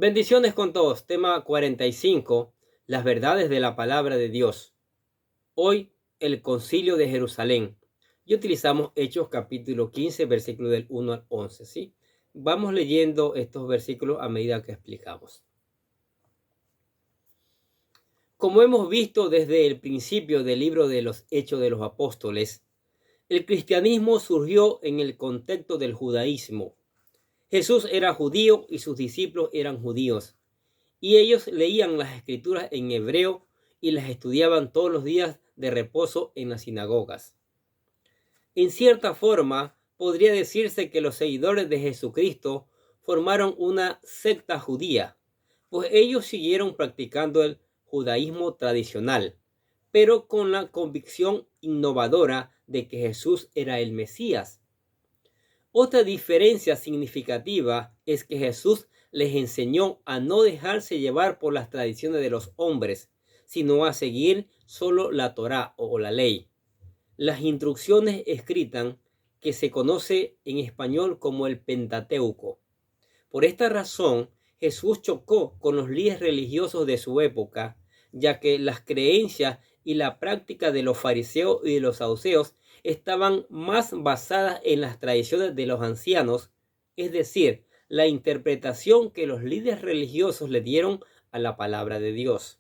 Bendiciones con todos. Tema 45. Las verdades de la palabra de Dios. Hoy, el Concilio de Jerusalén. Y utilizamos Hechos capítulo 15, versículos del 1 al 11. ¿Sí? Vamos leyendo estos versículos a medida que explicamos. Como hemos visto desde el principio del libro de los Hechos de los Apóstoles, el cristianismo surgió en el contexto del judaísmo. Jesús era judío y sus discípulos eran judíos. Y ellos leían las escrituras en hebreo y las estudiaban todos los días de reposo en las sinagogas. En cierta forma, podría decirse que los seguidores de Jesucristo formaron una secta judía, pues ellos siguieron practicando el judaísmo tradicional, pero con la convicción innovadora de que Jesús era el Mesías. Otra diferencia significativa es que Jesús les enseñó a no dejarse llevar por las tradiciones de los hombres, sino a seguir solo la Torá o la ley. Las instrucciones escritas, que se conoce en español como el Pentateuco. Por esta razón, Jesús chocó con los líderes religiosos de su época, ya que las creencias y la práctica de los fariseos y de los saduceos estaban más basadas en las tradiciones de los ancianos, es decir, la interpretación que los líderes religiosos le dieron a la palabra de Dios.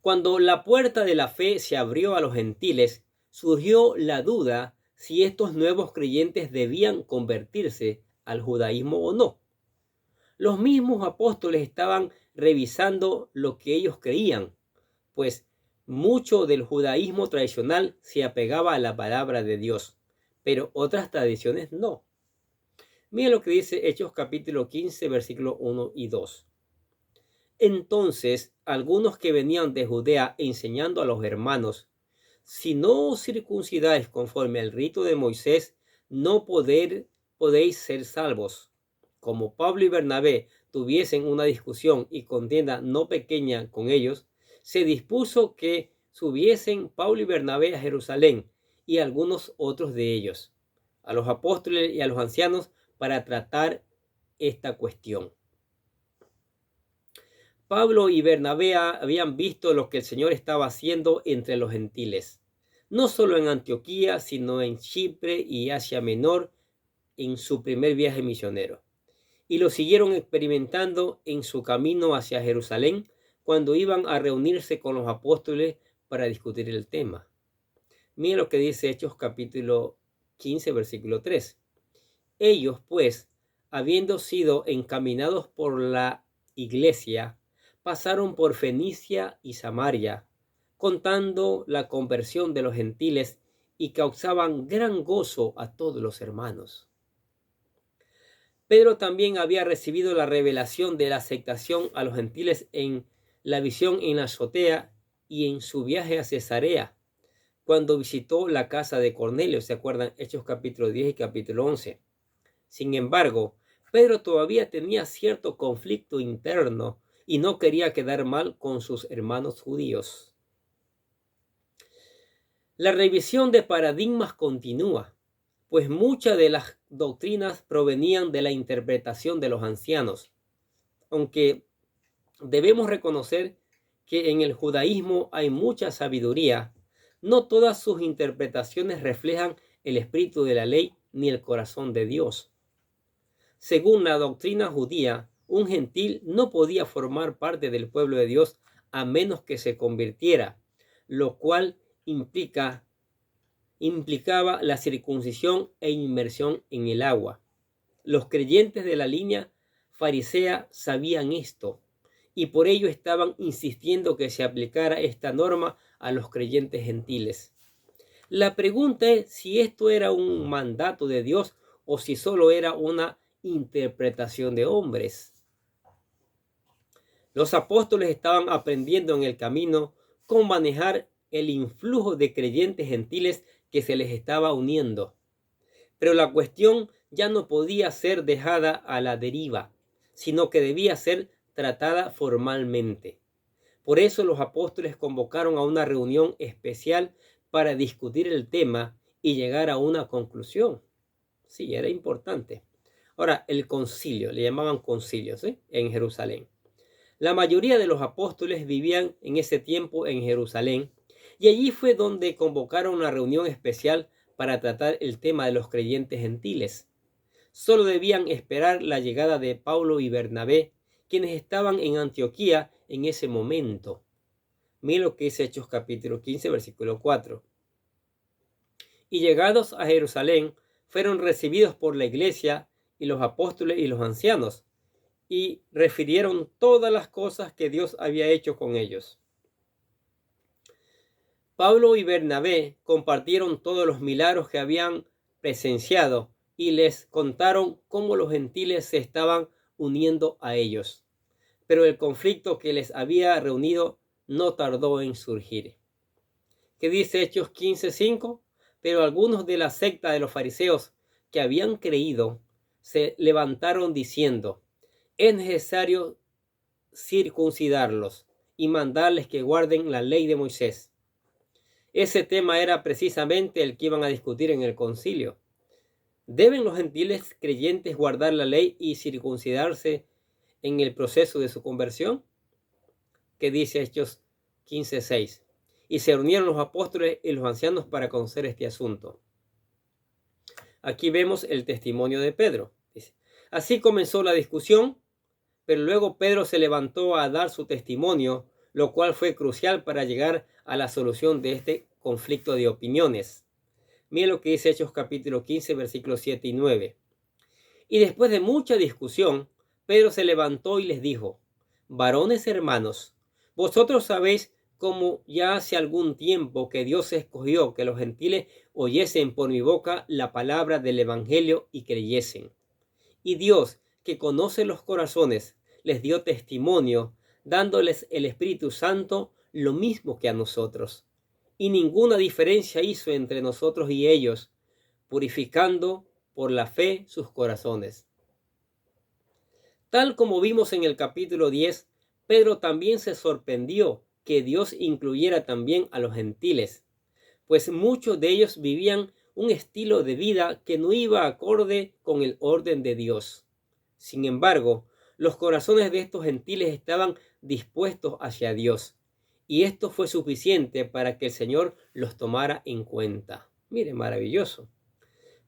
Cuando la puerta de la fe se abrió a los gentiles, surgió la duda si estos nuevos creyentes debían convertirse al judaísmo o no. Los mismos apóstoles estaban revisando lo que ellos creían, pues mucho del judaísmo tradicional se apegaba a la palabra de Dios, pero otras tradiciones no. Mira lo que dice Hechos capítulo 15, versículos 1 y 2. Entonces, algunos que venían de Judea enseñando a los hermanos, si no os circuncidáis conforme al rito de Moisés, no podéis ser salvos. Como Pablo y Bernabé tuviesen una discusión y contienda no pequeña con ellos, se dispuso que subiesen Pablo y Bernabé a Jerusalén y algunos otros de ellos, a los apóstoles y a los ancianos, para tratar esta cuestión. Pablo y Bernabé habían visto lo que el Señor estaba haciendo entre los gentiles, no solo en Antioquía, sino en Chipre y Asia Menor, en su primer viaje misionero. Y lo siguieron experimentando en su camino hacia Jerusalén, cuando iban a reunirse con los apóstoles para discutir el tema. Miren lo que dice Hechos capítulo 15, versículo 3. Ellos, pues, habiendo sido encaminados por la iglesia, pasaron por Fenicia y Samaria, contando la conversión de los gentiles, y causaban gran gozo a todos los hermanos. Pedro también había recibido la revelación de la aceptación a los gentiles en la visión en la azotea y en su viaje a Cesarea, cuando visitó la casa de Cornelio. ¿Se acuerdan? Hechos capítulo 10 y capítulo 11. Sin embargo, Pedro todavía tenía cierto conflicto interno y no quería quedar mal con sus hermanos judíos. La revisión de paradigmas continúa, pues muchas de las doctrinas provenían de la interpretación de los ancianos, aunque debemos reconocer que en el judaísmo hay mucha sabiduría. No todas sus interpretaciones reflejan el espíritu de la ley ni el corazón de Dios. Según la doctrina judía, un gentil no podía formar parte del pueblo de Dios a menos que se convirtiera, lo cual implicaba la circuncisión e inmersión en el agua. Los creyentes de la línea farisea sabían esto y por ello estaban insistiendo que se aplicara esta norma a los creyentes gentiles. La pregunta es si esto era un mandato de Dios o si solo era una interpretación de hombres. Los apóstoles estaban aprendiendo en el camino cómo manejar el influjo de creyentes gentiles que se les estaba uniendo. Pero la cuestión ya no podía ser dejada a la deriva, sino que debía ser tratada formalmente. Por eso los apóstoles convocaron a una reunión especial para discutir el tema y llegar a una conclusión. Sí, era importante. Ahora, el concilio, le llamaban concilios, en Jerusalén. La mayoría de los apóstoles vivían en ese tiempo en Jerusalén y allí fue donde convocaron una reunión especial para tratar el tema de los creyentes gentiles. Solo debían esperar la llegada de Pablo y Bernabé, quienes estaban en Antioquía en ese momento. Mira lo que dice Hechos capítulo 15, versículo 4. Y llegados a Jerusalén, fueron recibidos por la iglesia y los apóstoles y los ancianos, y refirieron todas las cosas que Dios había hecho con ellos. Pablo y Bernabé compartieron todos los milagros que habían presenciado y les contaron cómo los gentiles se estaban uniendo a ellos. Pero el conflicto que les había reunido no tardó en surgir. ¿Qué dice Hechos 15:5? Pero algunos de la secta de los fariseos que habían creído se levantaron diciendo: es necesario circuncidarlos y mandarles que guarden la ley de Moisés. Ese tema era precisamente el que iban a discutir en el concilio. ¿Deben los gentiles creyentes guardar la ley y circuncidarse en el proceso de su conversión? ¿Qué dice Hechos 15:6? Y se reunieron los apóstoles y los ancianos para conocer este asunto. Aquí vemos el testimonio de Pedro. Dice: así comenzó la discusión, pero luego Pedro se levantó a dar su testimonio, lo cual fue crucial para llegar a la solución de este conflicto de opiniones. Miren lo que dice Hechos capítulo 15, versículos 7 y 9. Y después de mucha discusión, Pedro se levantó y les dijo: varones hermanos, vosotros sabéis cómo ya hace algún tiempo que Dios escogió que los gentiles oyesen por mi boca la palabra del evangelio y creyesen. Y Dios, que conoce los corazones, les dio testimonio, dándoles el Espíritu Santo lo mismo que a nosotros. Y ninguna diferencia hizo entre nosotros y ellos, purificando por la fe sus corazones. Tal como vimos en el capítulo 10, Pedro también se sorprendió que Dios incluyera también a los gentiles, pues muchos de ellos vivían un estilo de vida que no iba acorde con el orden de Dios. Sin embargo, los corazones de estos gentiles estaban dispuestos hacia Dios, y esto fue suficiente para que el Señor los tomara en cuenta. Mire, maravilloso.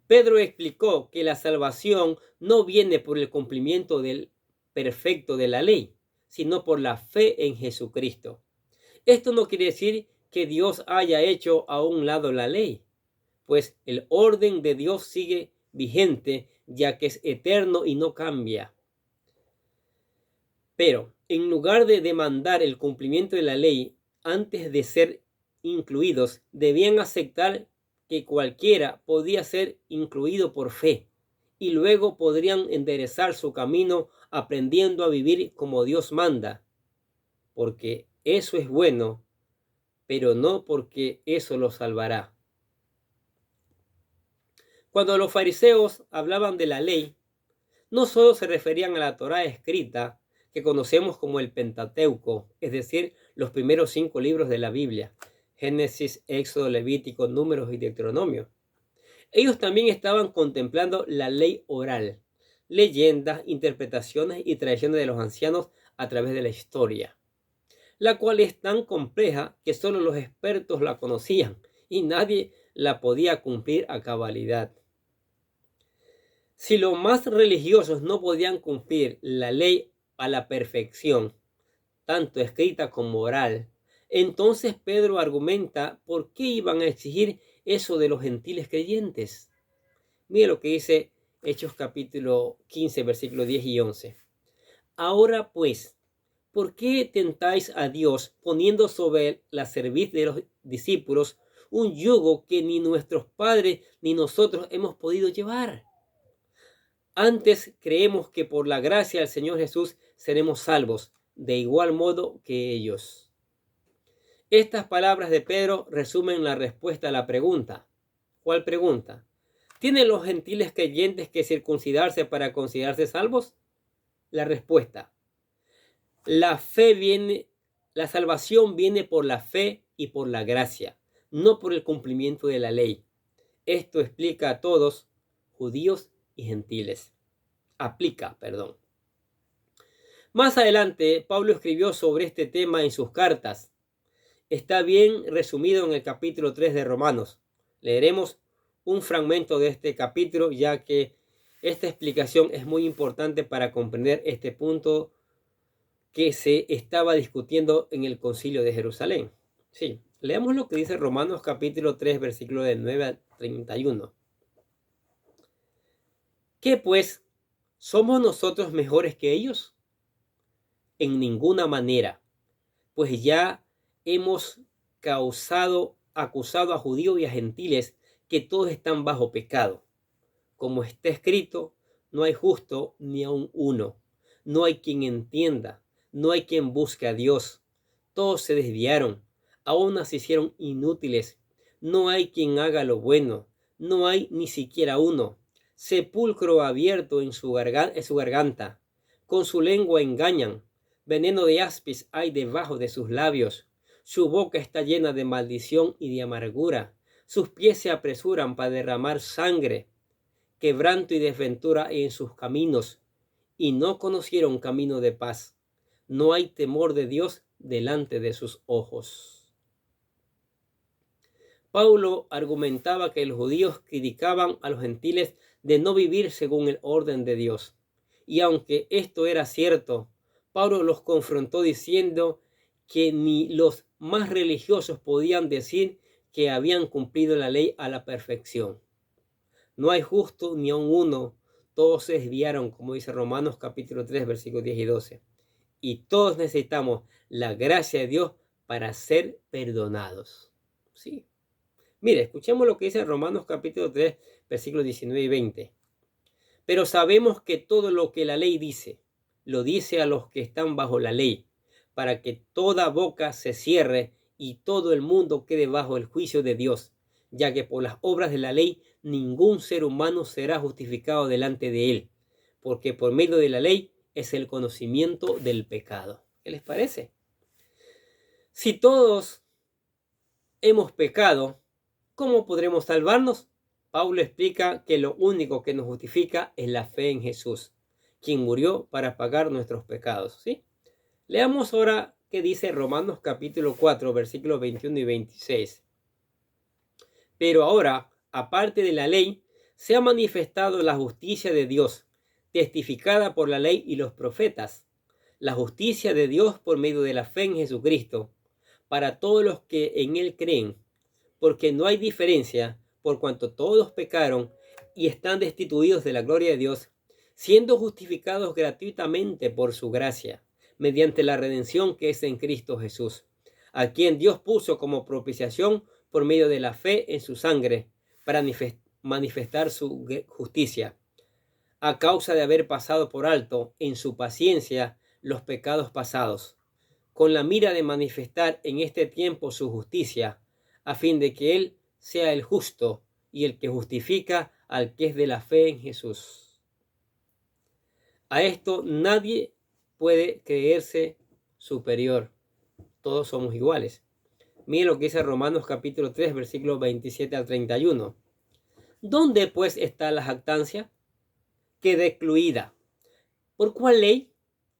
Pedro explicó que la salvación no viene por el cumplimiento del perfecto de la ley, sino por la fe en Jesucristo. Esto no quiere decir que Dios haya hecho a un lado la ley, pues el orden de Dios sigue vigente, ya que es eterno y no cambia. Pero en lugar de demandar el cumplimiento de la ley antes de ser incluidos, debían aceptar que cualquiera podía ser incluido por fe y luego podrían enderezar su camino aprendiendo a vivir como Dios manda, porque eso es bueno, pero no porque eso los salvará. Cuando los fariseos hablaban de la ley, no solo se referían a la Torá escrita, que conocemos como el Pentateuco, es decir, los primeros 5 libros de la Biblia: Génesis, Éxodo, Levítico, Números y Deuteronomio. Ellos también estaban contemplando la ley oral, leyendas, interpretaciones y tradiciones de los ancianos a través de la historia, la cual es tan compleja que solo los expertos la conocían y nadie la podía cumplir a cabalidad. Si los más religiosos no podían cumplir la ley a la perfección, tanto escrita como oral, entonces Pedro argumenta por qué iban a exigir eso de los gentiles creyentes. Mire lo que dice Hechos capítulo 15, versículos 10 y 11. Ahora pues, ¿por qué tentáis a Dios poniendo sobre la cerviz de los discípulos un yugo que ni nuestros padres ni nosotros hemos podido llevar? Antes creemos que por la gracia del Señor Jesús seremos salvos, de igual modo que ellos. Estas palabras de Pedro resumen la respuesta a la pregunta. ¿Cuál pregunta? ¿Tienen los gentiles creyentes que circuncidarse para considerarse salvos? La respuesta: la salvación viene por la fe y por la gracia, no por el cumplimiento de la ley. Esto explica a todos, judíos y gentiles. aplica, perdón. Más adelante, Pablo escribió sobre este tema en sus cartas. Está bien resumido en el capítulo 3 de Romanos. Leeremos un fragmento de este capítulo, ya que esta explicación es muy importante para comprender este punto que se estaba discutiendo en el Concilio de Jerusalén. Sí, leamos lo que dice Romanos capítulo 3, versículo de 9 al 31. ¿Qué pues? ¿Somos nosotros mejores que ellos? En ninguna manera, pues ya hemos acusado a judíos y a gentiles que todos están bajo pecado. Como está escrito, no hay justo ni aun uno, no hay quien entienda, no hay quien busque a Dios. Todos se desviaron, aún se hicieron inútiles. No hay quien haga lo bueno, no hay ni siquiera uno. Sepulcro abierto en su garganta, con su lengua engañan. Veneno de áspis hay debajo de sus labios. Su boca está llena de maldición y de amargura. Sus pies se apresuran para derramar sangre. Quebranto y desventura en sus caminos, y no conocieron camino de paz. No hay temor de Dios delante de sus ojos. Pablo argumentaba que los judíos criticaban a los gentiles de no vivir según el orden de Dios. Y aunque esto era cierto, Pablo los confrontó diciendo que ni los más religiosos podían decir que habían cumplido la ley a la perfección. No hay justo ni aun uno, todos se desviaron, como dice Romanos capítulo 3, versículos 10 y 12. Y todos necesitamos la gracia de Dios para ser perdonados. Sí. Mire, escuchemos lo que dice Romanos capítulo 3, versículos 19 y 20. Pero sabemos que todo lo que la ley dice, lo dice a los que están bajo la ley, para que toda boca se cierre y todo el mundo quede bajo el juicio de Dios, ya que por las obras de la ley ningún ser humano será justificado delante de él, porque por medio de la ley es el conocimiento del pecado. ¿Qué les parece? Si todos hemos pecado, ¿cómo podremos salvarnos? Pablo explica que lo único que nos justifica es la fe en Jesús, quien murió para pagar nuestros pecados. ¿Sí? Leamos ahora qué dice Romanos capítulo 4, versículos 21 y 26. Pero ahora, aparte de la ley, se ha manifestado la justicia de Dios, testificada por la ley y los profetas, la justicia de Dios por medio de la fe en Jesucristo, para todos los que en Él creen, porque no hay diferencia, por cuanto todos pecaron y están destituidos de la gloria de Dios, siendo justificados gratuitamente por su gracia, mediante la redención que es en Cristo Jesús, a quien Dios puso como propiciación por medio de la fe en su sangre, para manifestar su justicia, a causa de haber pasado por alto en su paciencia los pecados pasados, con la mira de manifestar en este tiempo su justicia, a fin de que Él sea el justo y el que justifica al que es de la fe en Jesús. A esto nadie puede creerse superior. Todos somos iguales. Miren lo que dice Romanos capítulo 3, versículos 27 al 31. ¿Dónde pues está la jactancia? Queda excluida. ¿Por cuál ley?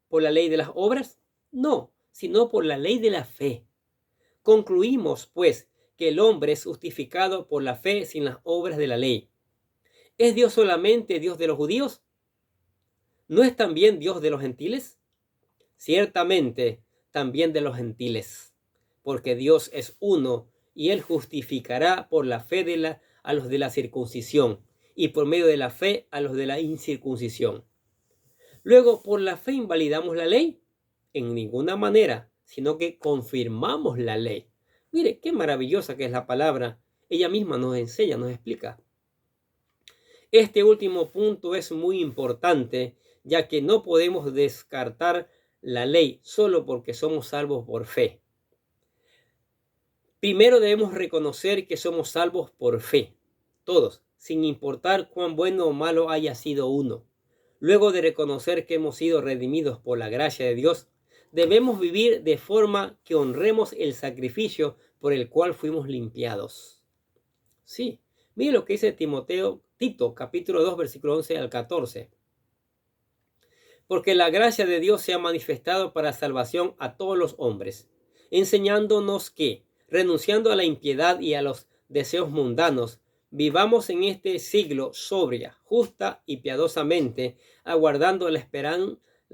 ¿Por la ley de las obras? No, sino por la ley de la fe. Concluimos, pues, que el hombre es justificado por la fe sin las obras de la ley. ¿Es Dios solamente Dios de los judíos? ¿No es también Dios de los gentiles? Ciertamente, también de los gentiles, porque Dios es uno y Él justificará por la fe a los de la circuncisión y por medio de la fe a los de la incircuncisión. Luego, ¿por la fe invalidamos la ley? En ninguna manera, sino que confirmamos la ley. Mire, qué maravillosa que es la palabra. Ella misma nos enseña, nos explica. Este último punto es muy importante, ya que no podemos descartar la ley solo porque somos salvos por fe. Primero debemos reconocer que somos salvos por fe, todos, sin importar cuán bueno o malo haya sido uno. Luego de reconocer que hemos sido redimidos por la gracia de Dios, debemos vivir de forma que honremos el sacrificio por el cual fuimos limpiados. Sí, mire lo que dice Tito, capítulo 2, versículo 11 al 14. porque la gracia de Dios se ha manifestado para salvación a todos los hombres, enseñándonos que, renunciando a la impiedad y a los deseos mundanos, vivamos en este siglo sobria, justa y piadosamente, aguardando la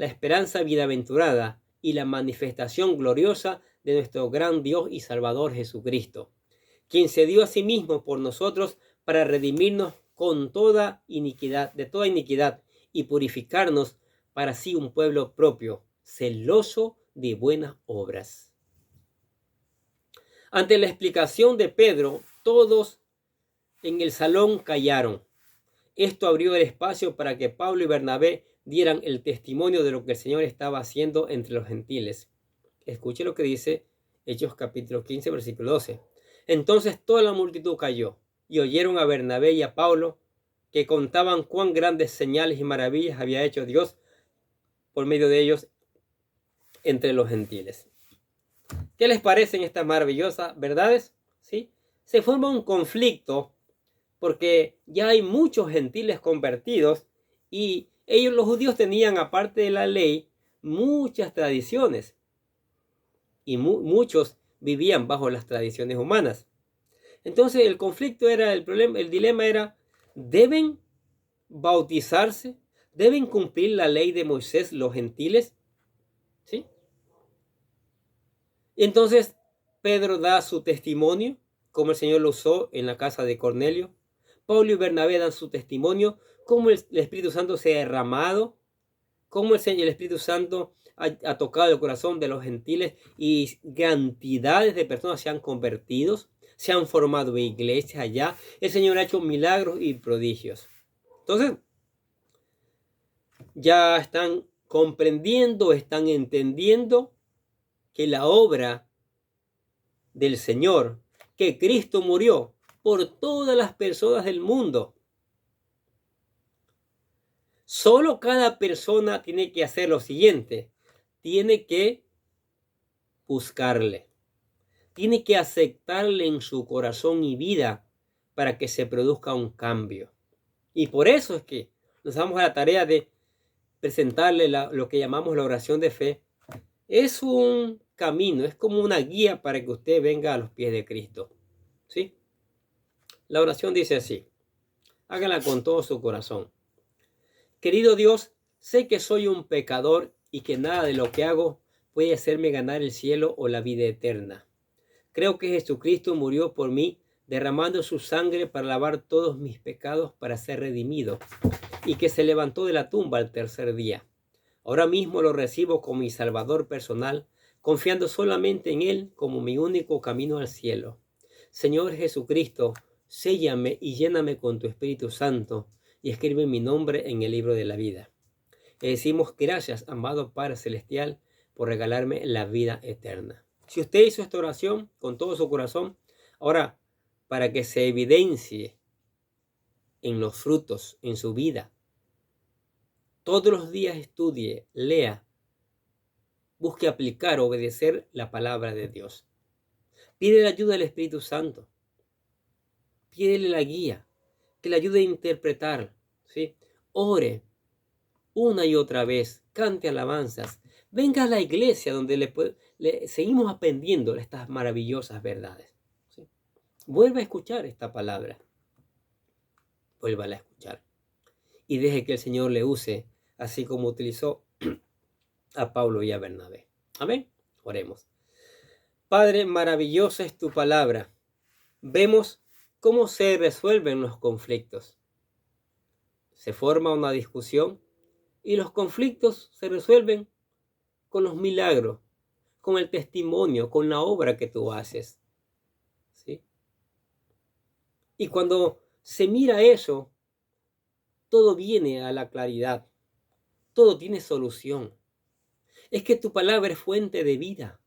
esperanza bienaventurada y la manifestación gloriosa de nuestro gran Dios y Salvador Jesucristo, quien se dio a sí mismo por nosotros para redimirnos con toda iniquidad, de toda iniquidad, y purificarnos para sí un pueblo propio, celoso de buenas obras. Ante la explicación de Pedro, todos en el salón callaron. Esto abrió el espacio para que Pablo y Bernabé dieran el testimonio de lo que el Señor estaba haciendo entre los gentiles. Escuche lo que dice Hechos capítulo 15, versículo 12. Entonces toda la multitud cayó y oyeron a Bernabé y a Pablo, que contaban cuán grandes señales y maravillas había hecho Dios por medio de ellos entre los gentiles. ¿Qué les parecen estas maravillosas verdades? ¿Sí? Se forma un conflicto porque ya hay muchos gentiles convertidos y ellos, los judíos, tenían, aparte de la ley, muchas tradiciones y muchos vivían bajo las tradiciones humanas. Entonces el conflicto era, el problema, el dilema era, ¿deben bautizarse? ¿Deben cumplir la ley de Moisés los gentiles? ¿Sí? Entonces Pedro da su testimonio, como el Señor lo usó en la casa de Cornelio. Pablo y Bernabé dan su testimonio, cómo el Espíritu Santo se ha derramado, cómo el Espíritu Santo ha tocado el corazón de los gentiles y cantidades de personas se han convertido, se han formado iglesias allá. El Señor ha hecho milagros y prodigios. Entonces, ya están comprendiendo, están entendiendo que la obra del Señor, que Cristo murió por todas las personas del mundo. Solo cada persona tiene que hacer lo siguiente: tiene que buscarle, tiene que aceptarle en su corazón y vida para que se produzca un cambio. Y por eso es que nos damos a la tarea de presentarle lo que llamamos la oración de fe. Es un camino, es como una guía para que usted venga a los pies de Cristo. ¿Sí? La oración dice así, hágala con todo su corazón. Querido Dios, sé que soy un pecador y que nada de lo que hago puede hacerme ganar el cielo o la vida eterna. Creo que Jesucristo murió por mí, derramando su sangre para lavar todos mis pecados para ser redimido, y que se levantó de la tumba al tercer día. Ahora mismo lo recibo como mi Salvador personal, confiando solamente en Él como mi único camino al cielo. Señor Jesucristo, séllame y lléname con tu Espíritu Santo y escribe mi nombre en el libro de la vida. Le decimos gracias, amado Padre Celestial, por regalarme la vida eterna. Si usted hizo esta oración con todo su corazón, ahora, para que se evidencie en los frutos, en su vida, todos los días estudie, lea, busque aplicar, obedecer la palabra de Dios. Pide la ayuda del Espíritu Santo. Pídele la guía, que le ayude a interpretar, ¿sí? Ore una y otra vez, cante alabanzas. Venga a la iglesia donde le seguimos aprendiendo estas maravillosas verdades, ¿sí? Vuelva a escuchar esta palabra. Vuélvala a escuchar. Y deje que el Señor le use, así como utilizó a Pablo y a Bernabé. Amén. Oremos. Padre, maravillosa es tu palabra. Vemos cómo se resuelven los conflictos. Se forma una discusión y los conflictos se resuelven con los milagros, con el testimonio, con la obra que tú haces. ¿Sí? Y cuando se mira eso, todo viene a la claridad. Todo tiene solución. Es que tu palabra es fuente de vida.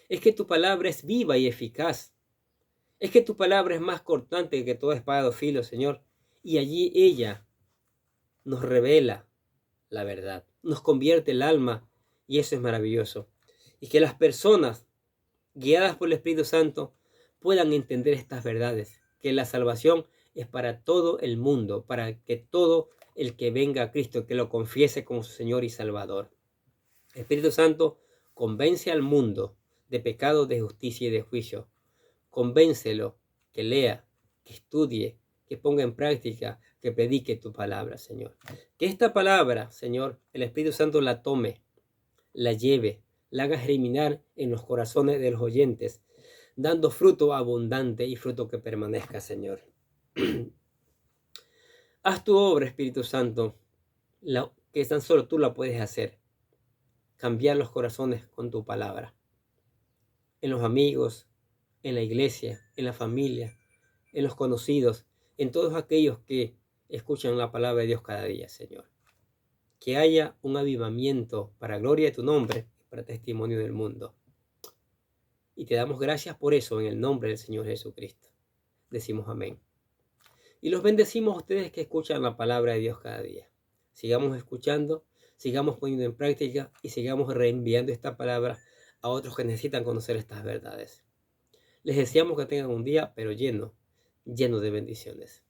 Es que tu palabra es viva y eficaz. Es que tu palabra es más cortante que toda espada de filo, Señor. Y allí ella nos revela la verdad, nos convierte el alma, y eso es maravilloso. Y que las personas, guiadas por el Espíritu Santo, puedan entender estas verdades, que la salvación es para todo el mundo, para que todo el que venga a Cristo, que lo confiese como su Señor y Salvador. Espíritu Santo, convence al mundo de pecado, de justicia y de juicio. Convéncelo, que lea, que estudie, que ponga en práctica, que predique tu palabra, Señor. Que esta palabra, Señor, el Espíritu Santo la tome, la lleve, la haga germinar en los corazones de los oyentes, dando fruto abundante y fruto que permanezca, Señor. Haz tu obra, Espíritu Santo, que tan solo tú la puedes hacer. Cambiar los corazones con tu palabra. En los amigos, en la iglesia, en la familia, en los conocidos, en todos aquellos que escuchan la palabra de Dios cada día, Señor. Que haya un avivamiento para gloria de tu nombre y para testimonio del mundo. Y te damos gracias por eso en el nombre del Señor Jesucristo. Decimos amén. Y los bendecimos a ustedes que escuchan la palabra de Dios cada día. Sigamos escuchando, sigamos poniendo en práctica y sigamos reenviando esta palabra a otros que necesitan conocer estas verdades. Les deseamos que tengan un día, pero lleno de bendiciones.